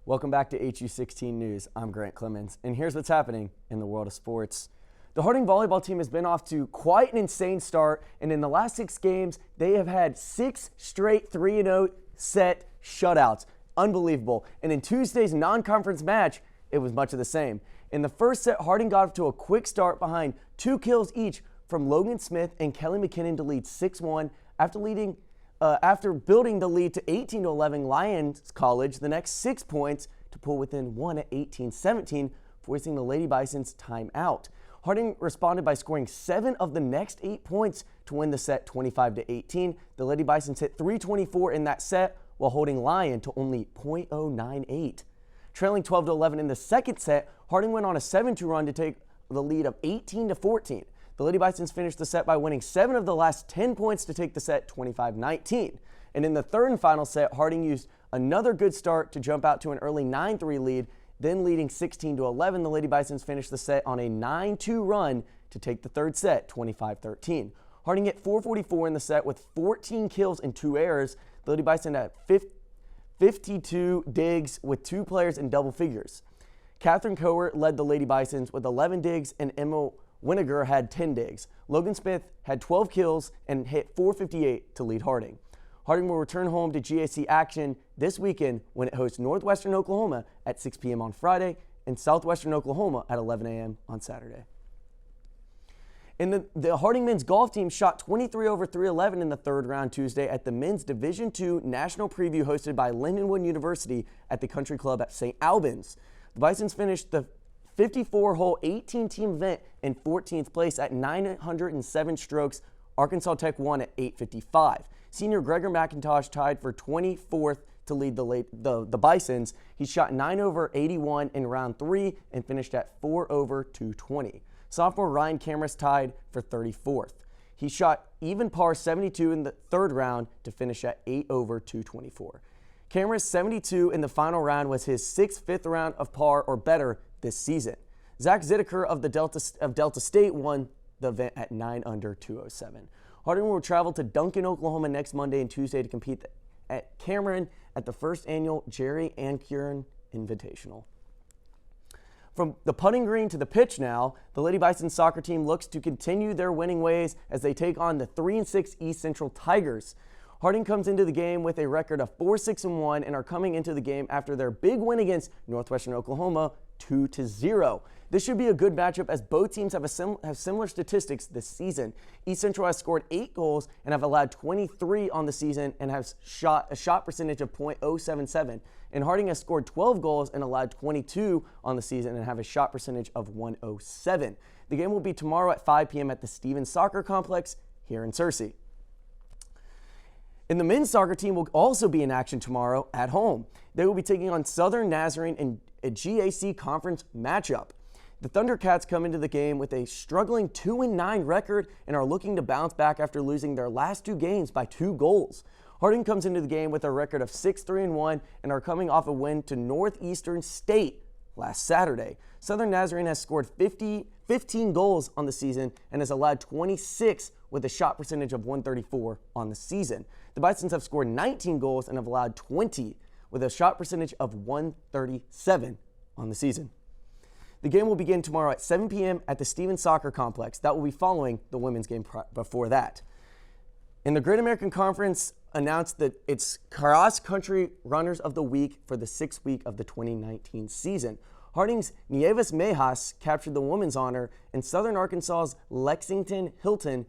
Welcome back to HU16 News. I'm Grant Clemens, and here's what's happening in the world of sports. The Harding volleyball team has been off to quite an insane start, and in the last 6 games, they have had 6 straight 3-0 set shutouts. Unbelievable. And in Tuesday's non-conference match, it was much of the same. In the first set, Harding got off to a quick start behind 2 kills each from Logan Smith and Kelly McKinnon to lead 6-1 after building the lead to 18-11. Lions College the next 6 points to pull within 1 at 18-17, forcing the Lady Bisons timeout. Harding responded by scoring 7 of the next 8 points to win the set 25-18. The Lady Bisons hit .324 in that set while holding Lyon to only .098. Trailing 12-11 in the second set, Harding went on a 7-2 run to take the lead of 18-14. The Lady Bisons finished the set by winning 7 of the last 10 points to take the set 25-19. And in the third and final set, Harding used another good start to jump out to an early 9-3 lead, then leading 16-11. The Lady Bisons finished the set on a 9-2 run to take the third set 25-13. Harding hit .444 in the set with 14 kills and 2 errors. The Lady Bison had 52 digs with 2 players in double figures. Catherine Coer led the Lady Bisons with 11 digs, and Emma Winiger had 10 digs. Logan Smith had 12 kills and hit .458 to lead Harding. Harding will return home to GAC action this weekend when it hosts Northwestern Oklahoma at 6 p.m. on Friday and Southwestern Oklahoma at 11 a.m. on Saturday. And the Harding men's golf team shot 23 over 311 in the third round Tuesday at the men's Division II National Preview hosted by Lindenwood University at the Country Club at St. Albans. The Bisons finished the 54-hole 18-team event in 14th place at 907 strokes. Arkansas Tech won at 855. Senior Gregor McIntosh tied for 24th to lead the Bisons. He shot 9 over 81 in round 3 and finished at 4 over 220. Sophomore Ryan Cameras tied for 34th. He shot even par 72 in the third round to finish at 8 over 224. Cameras' 72 in the final round was his 6th fifth round of par or better this season. Zach Zideker of Delta State won the event at 9 under 207. Harding will travel to Duncan, Oklahoma next Monday and Tuesday to compete at Cameron at the first annual Jerry Ancurin Invitational. From the putting green to the pitch now, the Lady Bison soccer team looks to continue their winning ways as they take on the 3-6 East Central Tigers. Harding comes into the game with a record of 4-6-1 and are coming into the game after their big win against Northwestern Oklahoma 2-0. This should be a good matchup as both teams have similar statistics this season. East Central has scored 8 goals and have allowed 23 on the season and has shot a shot percentage of .077. And Harding has scored 12 goals and allowed 22 on the season and have a shot percentage of .107. The game will be tomorrow at 5 p.m. at the Stevens Soccer Complex here in Searcy. And the men's soccer team will also be in action tomorrow at home. They will be taking on Southern Nazarene in a GAC conference matchup. The Thundercats come into the game with a struggling 2-9 record and are looking to bounce back after losing their last 2 games by 2 goals. Harding comes into the game with a record of 6-3-1 and are coming off a win to Northeastern State last Saturday. Southern Nazarene has scored 15 goals on the season and has allowed 26 with a shot percentage of .134 on the season. The Bisons have scored 19 goals and have allowed 20 with a shot percentage of .137 on the season. The game will begin tomorrow at 7 p.m. at the Stevens Soccer Complex. That will be following the women's game before that. And the Great American Conference announced that its cross-country runners of the week for the 6th week of the 2019 season. Harding's Nieves Mejas captured the women's honor, and Southern Arkansas's Lexington Hilton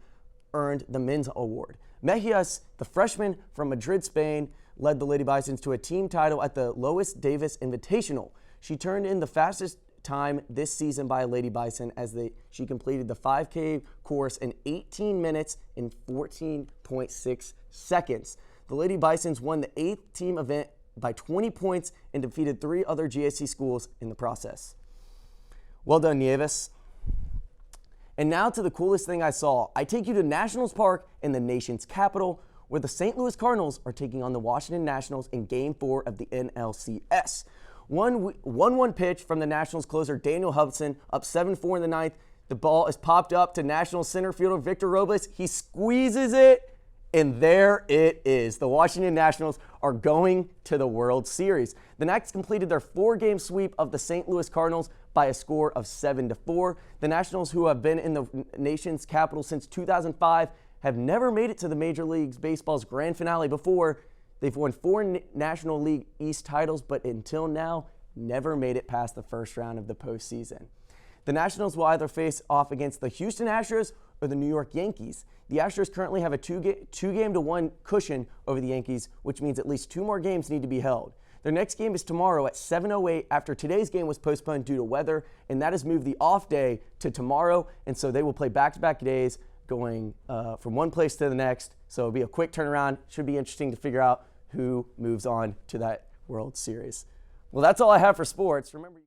earned the men's award. Mejias, the freshman from Madrid, Spain, led the Lady Bisons to a team title at the Lois Davis Invitational. She turned in the fastest time this season by a Lady Bison as she completed the 5K course in 18 minutes and 14.6 seconds. The Lady Bisons won the 8th team event by 20 points and defeated 3 other GSC schools in the process. Well done, Nieves. And now to the coolest thing I saw. I take you to Nationals Park in the nation's capital, where the St. Louis Cardinals are taking on the Washington Nationals in Game 4 of the NLCS. 1-1 pitch from the Nationals closer Daniel Hudson, up 7-4 in the 9th. The ball is popped up to Nationals center fielder Victor Robles. He squeezes it And there it is. The Washington Nationals are going to the World Series. The Nats completed their 4-game sweep of the St. Louis Cardinals by a score of 7-4. The Nationals, who have been in the nation's capital since 2005, have never made it to the Major League Baseball's grand finale before. They've won 4 National League East titles, but until now, never made it past the first round of the postseason. The Nationals will either face off against the Houston Astros or the New York Yankees. The Astros currently have a 2-game-to-1 cushion over the Yankees, which means at least 2 more games need to be held. Their next game is tomorrow at 7:08 after today's game was postponed due to weather, and that has moved the off day to tomorrow, and so they will play back-to-back days going from one place to the next. So it'll be a quick turnaround. Should be interesting to figure out who moves on to that World Series. Well, that's all I have for sports. Remember.